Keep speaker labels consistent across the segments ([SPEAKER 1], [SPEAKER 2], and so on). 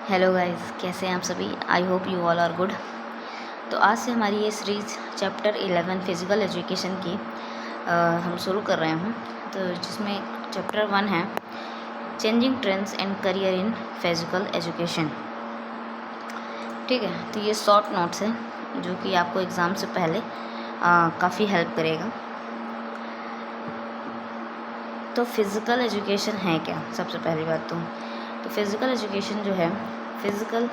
[SPEAKER 1] Hello guys, कैसे हैं आप सभी। I hope you all are good. तो आज से हमारी ये सीरीज़ चैप्टर 11 फिज़िकल एजुकेशन की हम शुरू कर रहे हैं। तो जिसमें चैप्टर 1 है changing trends and career in physical education. ठीक है, तो ये शॉर्ट नोट्स है जो कि आपको एग्ज़ाम से पहले काफ़ी हेल्प करेगा। तो फिज़िकल एजुकेशन है क्या, सबसे पहली बात तो फिज़िकल एजुकेशन जो है physical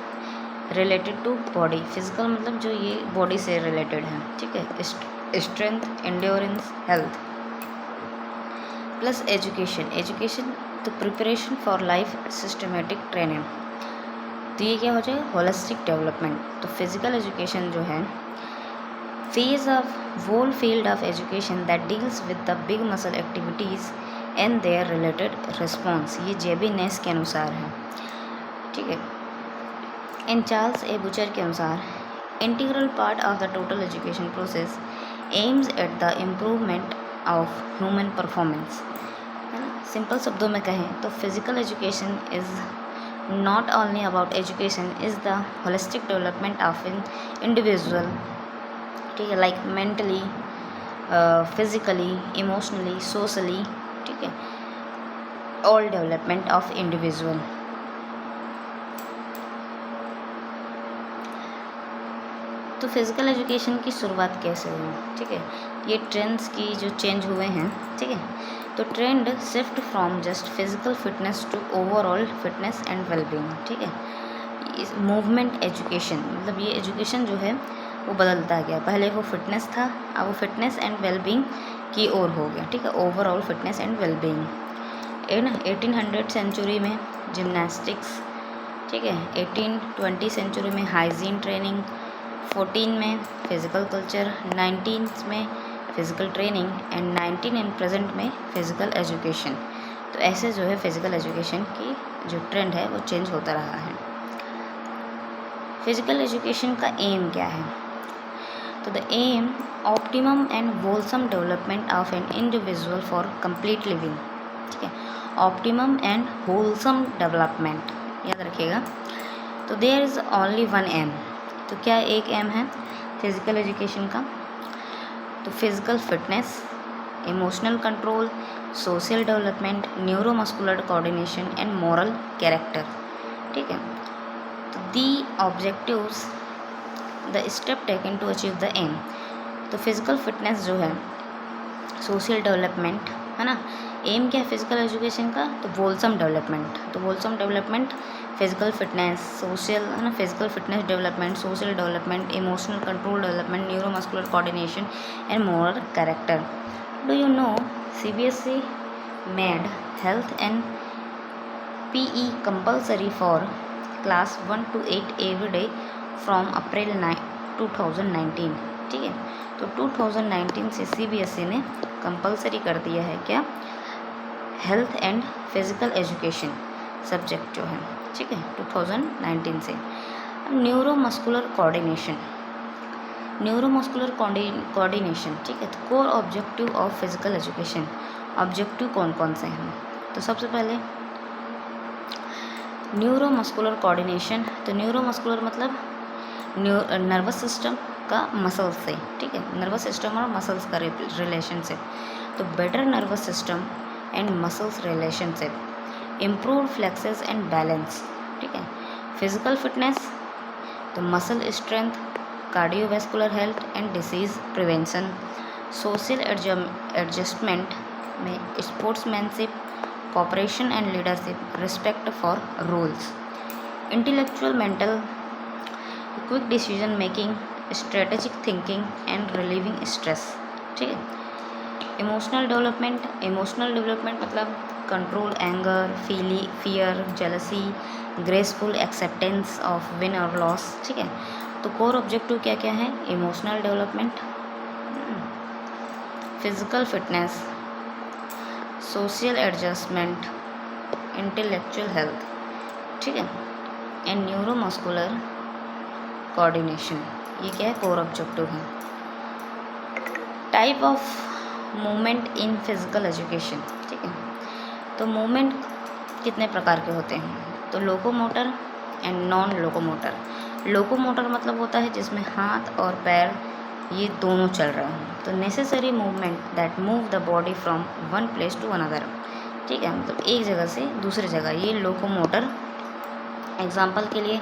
[SPEAKER 1] related to body. Physical मतलब जो ये बॉडी से रिलेटेड है, ठीक है। Strength, endurance, health plus education. Education तो preparation for life, systematic training. तो ये क्या हो जाएगा, होलिस्टिक डेवलपमेंट। तो फिज़िकल एजुकेशन जो है phase of whole field of education that deals with the big muscle activities and their related response. ये जेबी नेस के अनुसार है, ठीक है। इन चार्ल्स ए बुचर के अनुसार integral part of the total education process aims at the improvement of human performance, है ना। सिंपल शब्दों में कहें तो physical education is not only about education, is the holistic development of an individual, ठीक है, like mentally, physically, emotionally, socially, ठीक है, ऑल डेवलपमेंट ऑफ इंडिविजुअल। तो फिज़िकल एजुकेशन की शुरुआत कैसे हुई, ठीक है। ये ट्रेंड्स की जो चेंज हुए हैं, ठीक है। तो trend shift from just physical fitness to overall fitness and wellbeing, ठीक है। मूवमेंट एजुकेशन मतलब ये एजुकेशन जो है वो बदलता गया। पहले वो फिटनेस था, अब वो फिटनेस एंड वेलबींग की ओर हो गया, ठीक है। Overall fitness and wellbeing. 1800 century में जिमनास्टिक्स, ठीक है। 1820 सेंचुरी में हाइजीन ट्रेनिंग, 14 में फिज़िकल कल्चर, 19 में physical training and 19 in present में फिज़िकल एजुकेशन। तो ऐसे जो है फिज़िकल एजुकेशन की जो ट्रेंड है वो चेंज होता रहा है। फिज़िकल एजुकेशन का एम क्या है, तो the aim optimum and wholesome development of an individual for complete living, ठीक है। ऑप्टिमम एंड होलसम डेवलपमेंट याद रखिएगा। तो there is only one aim. तो क्या एक एम है फिज़िकल एजुकेशन का, तो physical fitness, emotional control, social development, neuromuscular coordination and moral character, ठीक है। तो the objectives the step taken to achieve the aim. तो फिज़िकल फिटनेस जो है, सोशल डेवलपमेंट, है ना। एम क्या है फिज़िकल एजुकेशन का, तो वोलसम डेवलपमेंट। तो वोलसम डेवलपमेंट, फिज़िकल फिटनेस, सोशल, है ना, physical fitness development, social development, emotional control development, neuromuscular coordination and moral character. Do you know CBSE made health and PE compulsory for class 1 to 8 every day from April 2019, ठीक है। तो 2019 से CBSE ने compulsory कर दिया है क्या, health and physical education subject जो है, ठीक है, 2019 से। न्यूरोमस्कुलर कोऑर्डिनेशन, न्यूरोमस्कुलर कोऑर्डिनेशन, ठीक है। तो core objective of physical education, objective कौन कौन से हैं, तो सबसे पहले न्यूरोमस्कुलर कोऑर्डिनेशन। तो न्यूरोमस्कुलर मतलब नर्वस सिस्टम का मसल्स से, ठीक है, नर्वस सिस्टम और मसल्स का रिलेशनशिप। तो better nervous system and muscles relationship, improve flexes and balance, ठीक है। फिज़िकल फिटनेस तो muscle strength, cardiovascular health and disease prevention, social adjustment में sportsmanship, cooperation and leadership, respect for rules, intellectual mental, quick decision making, strategic thinking and relieving stress, ठीक है। Emotional development, emotional development मतलब control anger, fear, jealousy, graceful acceptance of win और loss, ठीक है। तो core objective क्या क्या है, emotional development, physical fitness, social adjustment, intellectual health, ठीक है, एंड न्यूरोमस्कुलर कोऑर्डिनेशन। ये क्या है, कोर ऑब्जेक्टिव है। Type of movement in physical education, ठीक है। तो मूवमेंट कितने प्रकार के होते हैं, तो locomotor, and non locomotor. Locomotor मतलब होता है जिसमें हाथ और पैर ये दोनों चल रहे हों। तो necessary movement that move the body from one place to another, ठीक है, मतलब एक जगह से दूसरी जगह, ये लोकोमोटर। एग्जाम्पल के लिए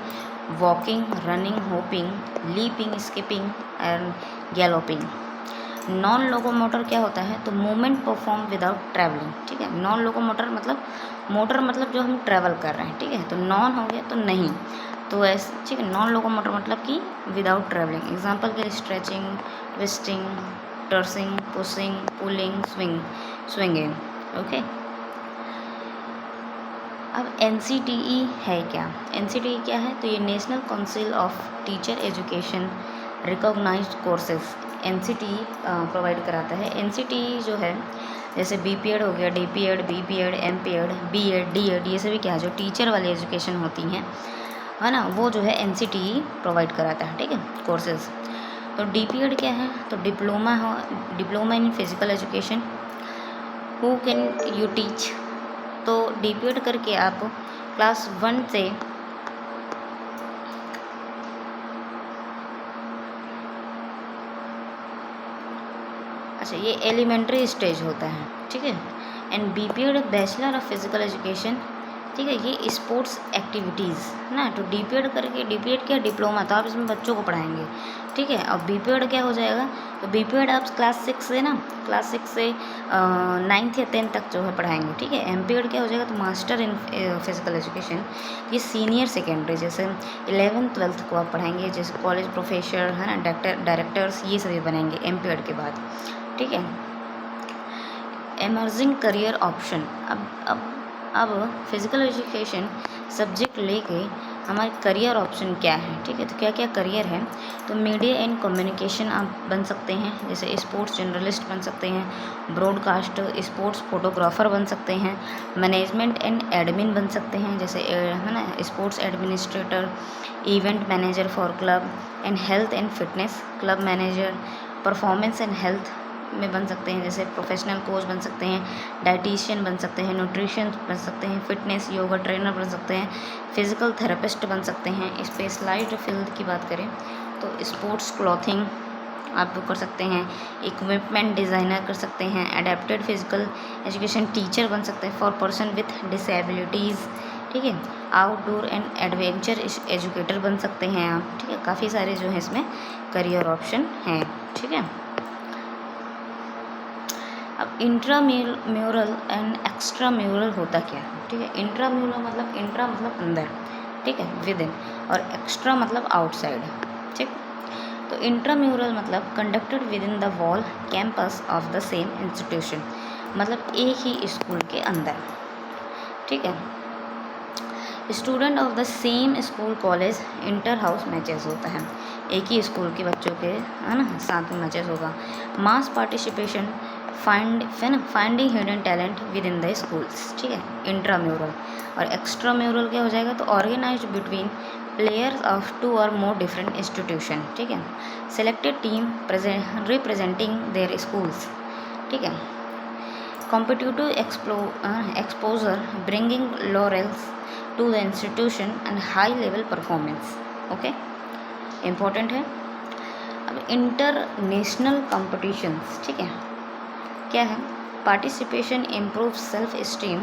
[SPEAKER 1] walking, running, hopping, leaping, skipping and galloping. Non locomotor क्या होता है, तो मूवमेंट परफॉर्म विदाउट ट्रैवलिंग, ठीक है। नॉन लोकोमोटर मतलब मोटर मतलब जो हम ट्रैवल कर रहे हैं, ठीक है, तो नॉन हो गया तो नहीं, तो ऐसे, ठीक है। नॉन लोकोमोटर मतलब कि विदाउट ट्रैवलिंग। एग्जांपल के लिए स्ट्रेचिंग, ट्विस्टिंग, टर्सिंग, पुशिंग, पुलिंग, स्विंगिंग, ओके। अब NCTE है क्या, NCTE क्या है, तो ये national council of teacher education recognised courses NCTE provide कराता है। NCTE जो है जैसे BPED हो गया, DPED, BPED, MPED, BEd, DEd, ये सभी क्या है जो टीचर वाली एजुकेशन होती हैं, है ना, वो जो है NCTE प्रोवाइड कराता है, ठीक है, कोर्सेज। तो DPED क्या है, तो diploma in physical education. Who can you teach, तो DPED करके आप क्लास 1 से अच्छा, ये एलिमेंट्री स्टेज होता है, ठीक है। And BPED bachelor of physical education, ठीक है, ये स्पोर्ट्स एक्टिविटीज़ ना। तो DPED करके, DPED क्या, डिप्लोमा, तो आप इसमें बच्चों को पढ़ाएंगे, ठीक है। अब BPED क्या हो जाएगा, तो BPED आप क्लास 6 से ना, क्लास 6 से 9th या 10th तक जो है पढ़ाएंगे, ठीक है। MPED क्या हो जाएगा, तो मास्टर इन फिजिकल एजुकेशन, ये सीनियर सेकेंडरी, जैसे 11th 12th को आप पढ़ाएंगे, जैसे कॉलेज प्रोफेसर, है ना, डायरेक्टर्स, ये सभी बनेंगे MPED के बाद, ठीक है। एमर्जिंग करियर ऑप्शन, अब फिजिकल एजुकेशन सब्जेक्ट लेके हमारे करियर ऑप्शन क्या है, ठीक है। तो क्या क्या करियर है, तो मीडिया एंड कम्युनिकेशन आप बन सकते हैं, जैसे स्पोर्ट्स जर्नलिस्ट बन सकते हैं, ब्रॉडकास्ट स्पोर्ट्स फोटोग्राफर बन सकते हैं, मैनेजमेंट एंड एडमिन बन सकते हैं, जैसे है ना, sports administrator, event manager for club and health and fitness, club manager, performance and health में बन सकते हैं, जैसे प्रोफेशनल कोच बन सकते हैं, डाइटिशियन बन सकते हैं, न्यूट्रिशन बन सकते हैं, फिटनेस योगा ट्रेनर बन सकते हैं, फिजिकल थेरेपिस्ट बन सकते हैं। स्पेशलाइज्ड फील्ड की बात करें तो स्पोर्ट्स क्लॉथिंग आप कर सकते हैं, इक्विपमेंट डिज़ाइनर कर सकते हैं, अडेप्टेड फिजिकल एजुकेशन टीचर बन सकते हैं फॉर पर्सन विथ डिसेबिलिटीज़, ठीक है, आउटडोर एंड एडवेंचर एजुकेटर बन सकते हैं आप, ठीक है। काफ़ी सारे जो है इसमें करियर ऑप्शन हैं, ठीक है। अब इंट्राम्यूरल एंड एक्स्ट्राम्यूरल होता क्या है, ठीक है। इंट्राम्यूरल मतलब, इंट्रा मतलब अंदर, ठीक है, विद इन, और एक्स्ट्रा मतलब आउटसाइड, ठीक। तो इंट्राम्यूरल मतलब conducted with in the wall campus of the same institution, मतलब एक ही स्कूल के अंदर, ठीक है। Student of the same school college inter house matches होता है, एक ही स्कूल के बच्चों के, है ना, साथ में मैचेस होगा। Mass participation, finding hidden talent within the schools, ठीक है, इंट्राम्यूरल। और एक्स्ट्राम्यूरल क्या हो जाएगा, तो ऑर्गेनाइज बिटवीन प्लेयर्स ऑफ 2 और मोर डिफरेंट इंस्टीट्यूशन, ठीक है। Selected team representing their schools, ठीक है। Competitive exposure bringing laurels to the institution and high level performance, okay, important है। अब इंटरनेशनल कॉम्पिटिशन्स, ठीक है, क्या है, participation improve self esteem,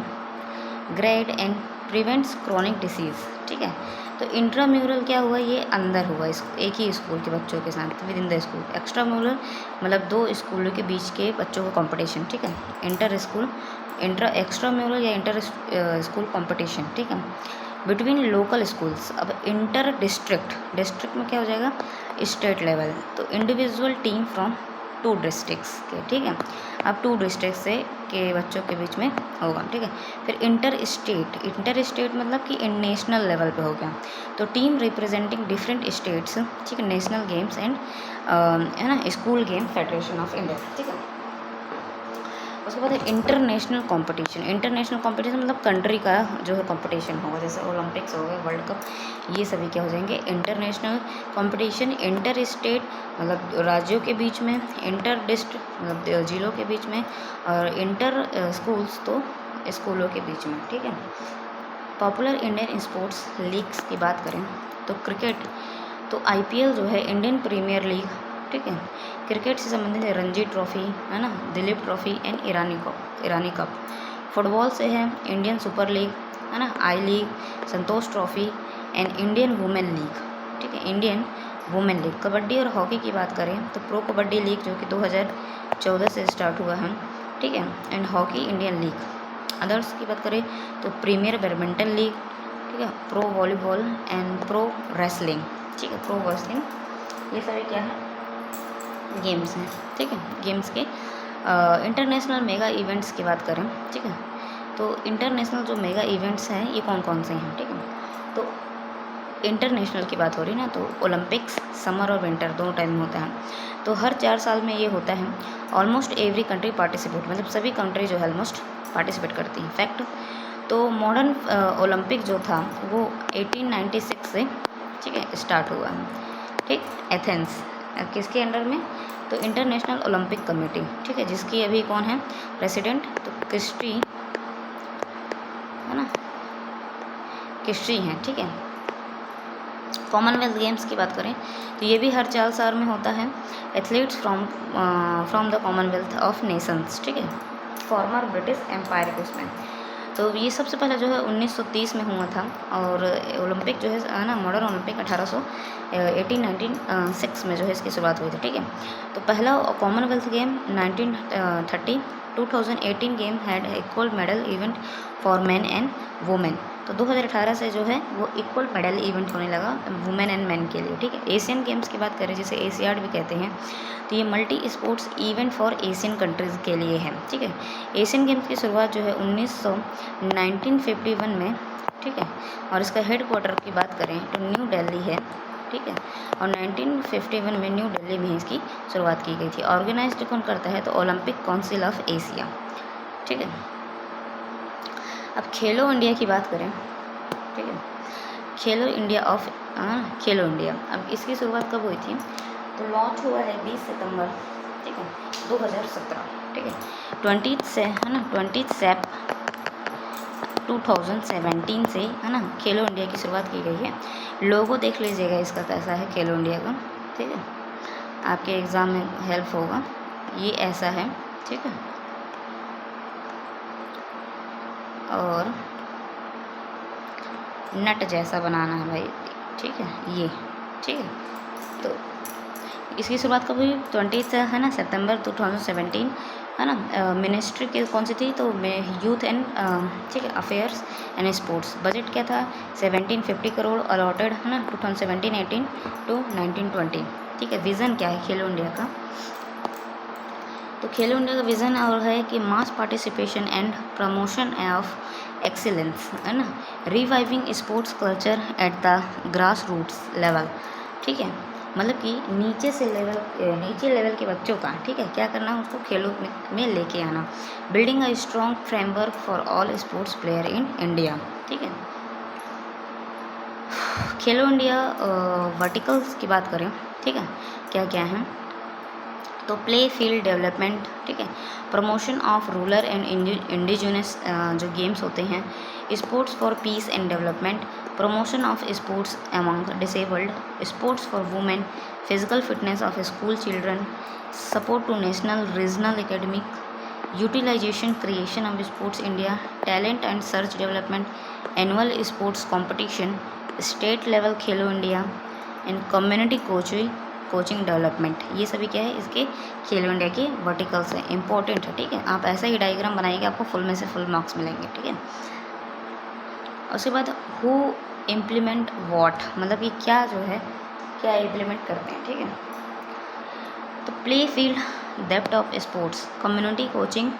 [SPEAKER 1] grade and prevents chronic disease, ठीक है। तो इंट्राम्यूरल क्या हुआ, ये अंदर हुआ, इस एक ही स्कूल के बच्चों के साथ with in the school. Extramural मतलब 2 स्कूलों के बीच के बच्चों का कंपटीशन, ठीक है। एक्स्ट्राम्यूरल या इंटर स्कूल कंपटीशन, ठीक है, बिटवीन लोकल स्कूल्स। अब इंटर डिस्ट्रिक्ट में क्या हो जाएगा, स्टेट लेवल, तो इंडिविजुअल टीम फ्रॉम 2 डिस्ट्रिक्ट्स के, ठीक है। अब 2 डिस्ट्रिक्ट से के बच्चों के बीच में होगा, ठीक है। फिर इंटर स्टेट मतलब कि नेशनल लेवल पे हो गया, तो टीम रिप्रेजेंटिंग डिफरेंट स्टेट्स, ठीक है, नेशनल गेम्स एंड है ना, school game federation of India, ठीक है। उसके बाद इंटरनेशनल कंपटीशन मतलब कंट्री का जो है कंपटीशन होगा, जैसे ओलंपिक्स हो गए, वर्ल्ड कप, ये सभी क्या हो जाएंगे, इंटरनेशनल कंपटीशन। इंटर स्टेट मतलब राज्यों के बीच में, इंटर डिस्ट्रिक्ट मतलब जिलों के बीच में, और इंटर स्कूल्स तो स्कूलों के बीच में, ठीक है। पॉपुलर इंडियन स्पोर्ट्स लीग्स की बात करें तो क्रिकेट, तो आईपीएल जो है इंडियन प्रीमियर लीग, ठीक है। क्रिकेट से संबंधित है रणजी ट्रॉफी, है ना, Dilip trophy and Irani cup. Football से है इंडियन सुपर लीग, है ना, I league, Santosh trophy and Indian women league, ठीक है, इंडियन वुमेन लीग। कबड्डी और हॉकी की बात करें तो प्रो कबड्डी लीग जो कि 2014 से स्टार्ट हुआ है, ठीक है, and hockey Indian league. Others की बात करें तो प्रीमियर बैडमिंटन लीग, ठीक है, pro volleyball and pro wrestling, ठीक है, प्रो रेसलिंग, ये सभी क्या है, गेम्स हैं, ठीक है। गेम्स के इंटरनेशनल मेगा इवेंट्स की बात करें, ठीक है, तो इंटरनेशनल जो मेगा इवेंट्स हैं ये कौन कौन से हैं, ठीक है। तो इंटरनेशनल की बात हो रही ना, तो ओलंपिक्स समर और विंटर दोनों टाइम में होता है, तो हर 4 साल में ये होता है। ऑलमोस्ट एवरी कंट्री पार्टिसिपेट, मतलब सभी कंट्री जो है ऑलमोस्ट पार्टिसिपेट करती हैं। फैक्ट, तो मॉडर्न ओलंपिक जो था वो 1896 से, ठीक है, स्टार्ट हुआ है, ठीक, एथेंस, किसके अंडर में, तो इंटरनेशनल ओलंपिक कमेटी, ठीक है, जिसकी अभी कौन है प्रेसिडेंट, तो क्रिस्टी, है ना, क्रिस्टी हैं, ठीक है। कॉमनवेल्थ गेम्स की बात करें तो ये भी हर 4 साल में होता है। Athletes from the Commonwealth of Nations, ठीक है, फॉर्मर ब्रिटिश एम्पायर के उसमें, तो ये सबसे पहले जो है 1930 में हुआ था। और ओलंपिक जो है ना, मॉडर्न ओलंपिक 1896 में जो है इसकी शुरुआत हुई थी, ठीक है। तो पहला Commonwealth game 1930, 2018 game had equal medal event for main and women, तो 2018 से जो है वो इक्वल मेडल इवेंट होने लगा वुमेन एंड मेन के लिए, ठीक है। एशियन गेम्स की बात करें, जिसे एशियाड भी कहते हैं, तो ये multi sports event for Asian countries के लिए है, ठीक है। एशियन गेम्स की शुरुआत जो है 1951 में, ठीक है, और इसका हेडक्वार्टर की बात करें तो न्यू दिल्ली है, ठीक है, और 1951 में न्यू दिल्ली में इसकी शुरुआत की गई थी। ऑर्गेनाइज कौन करता है, तो ओलंपिक काउंसिल ऑफ एशिया, ठीक है। अब खेलो इंडिया की बात करें, ठीक है, खेलो इंडिया, अब इसकी शुरुआत कब हुई थी, तो लॉन्च हुआ है 20 सितंबर, ठीक है, 2017, ठीक है, 20 से, है ना, 20 सेप 2017 से, है ना, खेलो इंडिया की शुरुआत की गई है। लोगो देख लीजिएगा इसका कैसा है खेलो इंडिया का, ठीक है, आपके एग्ज़ाम में हेल्प होगा, ये ऐसा है, ठीक है, और नट जैसा बनाना है भाई, ठीक है, ये, ठीक है। तो इसकी शुरुआत कब हुई, 20 से, है ना, सितंबर 2017, है ना। मिनिस्ट्री के कौन सी थी, तो यूथ एंड, ठीक है, अफेयर्स एंड स्पोर्ट्स। बजट क्या था, 1750 करोड़ अलॉटेड, है ना, 2017-18 to 1920, ठीक है। विज़न क्या है खेलो इंडिया का, तो खेलो इंडिया का विज़न और है कि mass participation and promotion of excellence, है ना, reviving sports culture at the grass roots level, ठीक है, मतलब कि नीचे लेवल के बच्चों का, ठीक है, क्या करना है, उसको खेलों में लेके आना। Building a strong framework for all sports player in India, ठीक है। खेलो इंडिया वर्टिकल्स की बात करें, ठीक है, क्या क्या है, तो प्ले फील्ड डेवलपमेंट, ठीक है, promotion of rural and indigenous जो गेम्स होते हैं, sports for peace and development, promotion of sports among disabled, sports for women, physical fitness of school children, support to national regional academic, utilisation creation of sports India, talent and search development, annual sports competition, state level Khelo India and community coaching development, ये सभी क्या है इसके खेलो India के verticals हैं, important है, ठीक है। आप ऐसा ही डायग्राम बनाइएगा, आपको फुल में से फुल मार्क्स मिलेंगे, ठीक है। उसके बाद हु इम्प्लीमेंट वॉट, मतलब कि क्या जो है क्या इम्प्लीमेंट करते हैं, ठीक है। तो play field depth of sports, community coaching,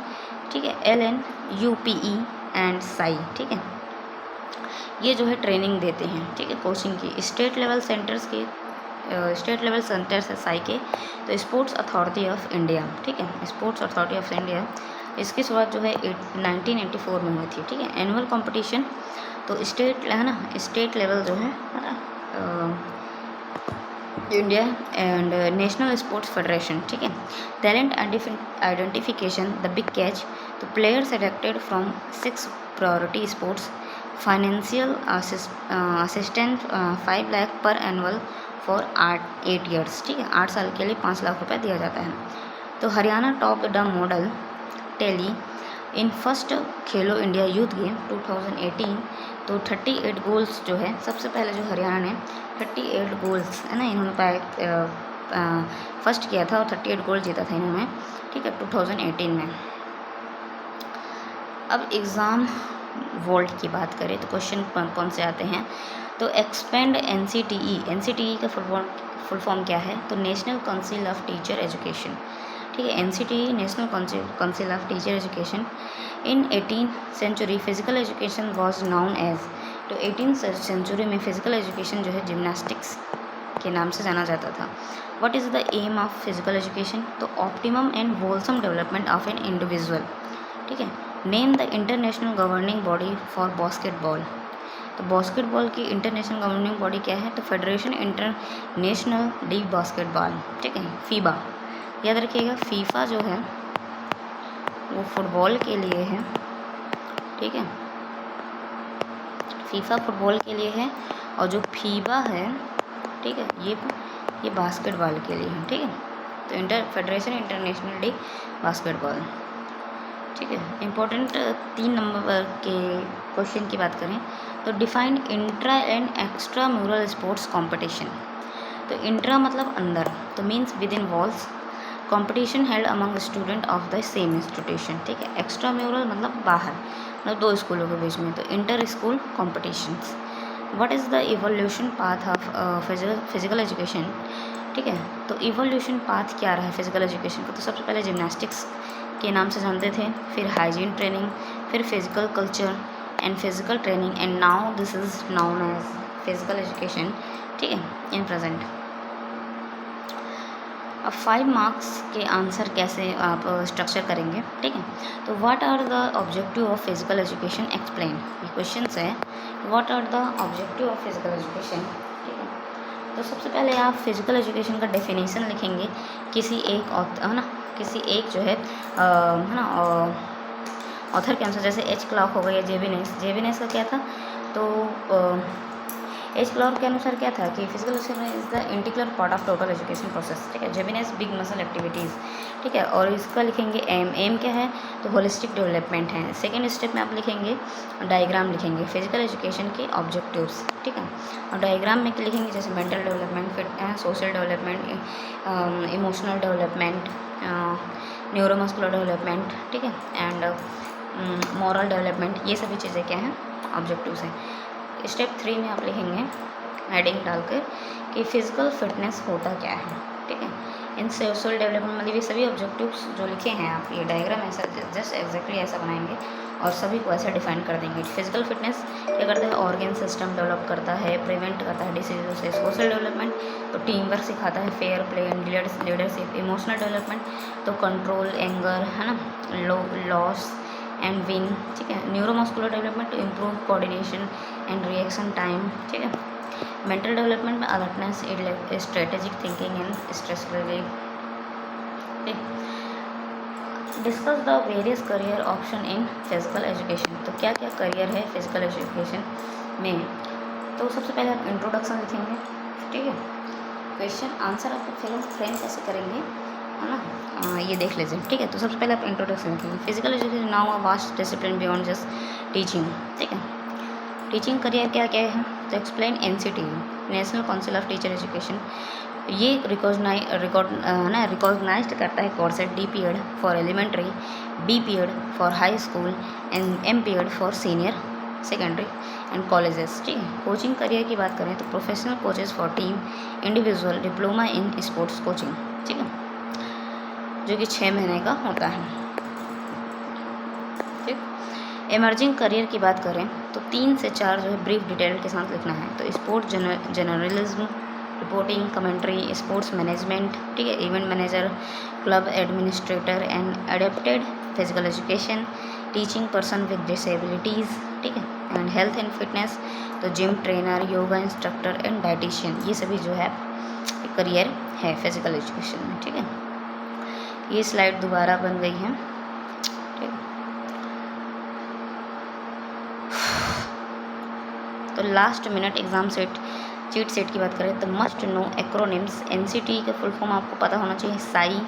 [SPEAKER 1] ठीक है, LNUPE एंड साई, ठीक है, ये जो है ट्रेनिंग देते हैं, ठीक है, कोचिंग की। स्टेट लेवल सेंटर्स है साई के, तो स्पोर्ट्स अथॉरिटी ऑफ इंडिया, ठीक है, स्पोर्ट्स अथॉरिटी ऑफ इंडिया, इसकी शुरुआत जो है 1984 में हुई थी, ठीक है। एनुअल कंपटीशन, तो स्टेट है ना, स्टेट लेवल जो है ना, India and national sports federation, ठीक है। Talent identification, the big catch, तो player selected from 6 priority sports, financial assistant 5 lakh per annual for 8 years, ठीक है, 8 साल के लिए 5 लाख रुपए दिया जाता है। तो Haryana top the medal tally in first Khelo India youth game 2018। तो 38 गोल्स जो है, सबसे पहले जो हरियाणा ने 38 गोल्स है ना, इन्होंने फर्स्ट किया था और 38 गोल जीता था इन्होंने, ठीक है, 2018 में। अब एग्ज़ाम वोल्ट की बात करें तो क्वेश्चन कौन से आते हैं। तो एक्सपेंड एनसीटीई का फुल फॉर्म क्या है, तो national council of teacher education, ठीक है, NCTE national council of teacher education. In 18th century physical education was known as, तो 18th सेंचुरी में फिजिकल एजुकेशन जो है जिम्नास्टिक्स के नाम से जाना जाता था। What is the aim of physical education, तो optimum and wholesome development of an individual, ठीक है। Name the international governing body for basketball, तो बास्केटबॉल की इंटरनेशनल गवर्निंग बॉडी क्या है, तो फेडरेशन इंटरनेशनल लीग बास्केटबॉल, ठीक है, फीबा। याद रखिएगा, फीफा जो है वो फुटबॉल के लिए है, ठीक है, फीफा फुटबॉल के लिए है, और जो फीबा है, ठीक है, ये बास्केटबॉल के लिए है, ठीक है। तो फेडरेशन इंटरनेशनल लीग बास्केटबॉल, ठीक है। इम्पोर्टेंट 3 नंबर के क्वेश्चन की बात करें तो define intra and extra mural sports competition, तो इंट्रा मतलब अंदर, तो means with in walls, competition held among student of the same institution, ठीक है। एक्स्ट्रा म्यूरल मतलब बाहर, मतलब 2 स्कूलों के बीच में, तो inter school competitions. What is the evolution path of physical education, ठीक है। तो इवोल्यूशन पाथ क्या रहा है फिजिकल एजुकेशन का, तो सबसे पहले जिम्नास्टिक्स के नाम से जानते थे, फिर हाइजीन ट्रेनिंग, फिर physical culture and physical training, and now this is known as physical education, ठीक है, इन प्रेजेंट। अब 5 मार्क्स के आंसर कैसे आप स्ट्रक्चर करेंगे, ठीक है। तो what are the objective of physical education explain, ये क्वेश्चन है, what are the objective of physical education, ठीक है। तो सबसे पहले आप फिजिकल एजुकेशन का डेफिनेशन लिखेंगे किसी एक है ना, किसी एक जो है ना ऑथर के अनुसार, जैसे एच क्लॉक हो गया, जेबिनेस का क्या था, तो एच क्लॉक के अनुसार क्या था कि physical education is the integral part of total education process, ठीक है। जेबिनेस बिग मसल एक्टिविटीज़, ठीक है। और इसका लिखेंगे एम क्या है, तो होलिस्टिक डेवलपमेंट है। सेकेंड स्टेप में आप लिखेंगे डायग्राम लिखेंगे फिजिकल एजुकेशन के ऑब्जेक्टिव्स, ठीक है। और डायग्राम में लिखेंगे जैसे mental development, fit social development, emotional development, neuromuscular development, ठीक है, एंड मॉरल डेवलपमेंट, ये सभी चीज़ें क्या हैं, ऑब्जेक्टिव्स हैं। स्टेप 3 में आप लिखेंगे हेडिंग डालकर कि फिजिकल फिटनेस होता क्या है, ठीक है। इन सोशल डेवलपमेंट मतलब ये सभी ऑब्जेक्टिव्स जो लिखे हैं आप, ये डायग्राम ऐसा जस्ट एग्जैक्टली ऐसा बनाएंगे और सभी को ऐसा डिफाइन कर देंगे। फिजिकल फिटनेस क्या करता है, ऑर्गन सिस्टम डेवलप करता है, प्रिवेंट करता है डिसीजों से। सोशल डेवलपमेंट तो टीम वर्क सिखाता है, fair play and leadership. Emotional development तो कंट्रोल, एंगर, है ना, लॉस एंड विन, ठीक है। Neuromuscular development to improve coordination and reaction time, ठीक है। मेंटल डेवलपमेंट में alertness, strategic thinking and stress relief, ठीक। Discuss the various career option in physical education, तो क्या क्या करियर है फिजिकल एजुकेशन में। तो सबसे पहले आप इंट्रोडक्शन लिखेंगे, ठीक है। क्वेश्चन आंसर आप फ्रेम कैसे करेंगे, है ना, ये देख लीजिए, ठीक है। तो सबसे पहले आप इंट्रोडक्शन लिखेंगे। Physical education now a vast discipline beyond just teaching, ठीक है। टीचिंग करियर क्या क्या है, तो explain NCTE national council of teacher education, ये रिकॉग्नाइज्ड करता है कोर्स है D period for elementary, B period for high school and M period for senior secondary and colleges, ठीक है। कोचिंग करियर की बात करें तो professional coaches for team, individual, diploma in sports coaching, ठीक है, जो कि 6 महीने का होता है, ठीक। इमर्जिंग करियर की बात करें तो 3 से 4 जो है ब्रीफ डिटेल के साथ लिखना है। तो sport journalism, reporting, commentary, sports management, ठीक है, event manager, club administrator and adapted physical education, teaching person with disabilities, ठीक है, एंड हेल्थ एंड फिटनेस, तो gym trainer, yoga instructor and dietitian, ये सभी जो है करियर है फिजिकल एजुकेशन में, ठीक है। ये स्लाइड दोबारा बन गई है, ठीक। Last minute exam set cheat set की बात करें तो मस्ट नो एक्रोनिम्स। NCT का फुल फॉर्म आपको पता होना चाहिए, Sai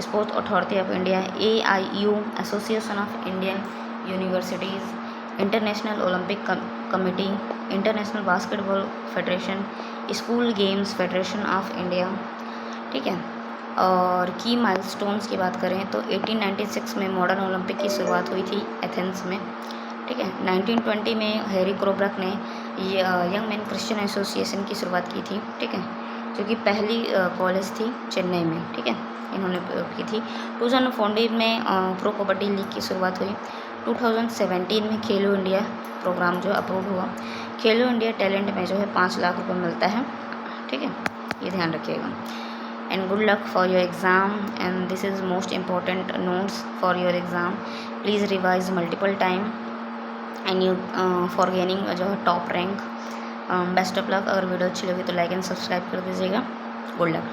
[SPEAKER 1] sports authority of India, AIU association of Indian universities, international Olympic committee, international basketball federation, school games federation of India. ठीक है, और की माइलस्टोन्स की बात करें तो 1896 में मॉडर्न ओलंपिक की शुरुआत हुई थी एथेंस में। ठीक है, 1920 में हैरी क्रोब्रक ने यंग मैन क्रिश्चियन एसोसिएशन की शुरुआत की थी। ठीक है, जो कि पहली कॉलेज थी चेन्नई में। ठीक है, इन्होंने की थी। 2014 में प्रो कबड्डी लीग की शुरुआत हुई। 2017 में खेलो इंडिया प्रोग्राम जो अप्रूव हुआ। खेलो इंडिया टैलेंट में जो है 5 लाख रुपए मिलता है। ठीक है, ये ध्यान रखिएगा। And good luck for your exam, and this is most important notes for your exam. Please revise multiple time and you for gaining जो है top rank. Best of luck. अगर वीडियो अच्छी लगी तो लाइक एंड सब्सक्राइब कर दीजिएगा। Good luck.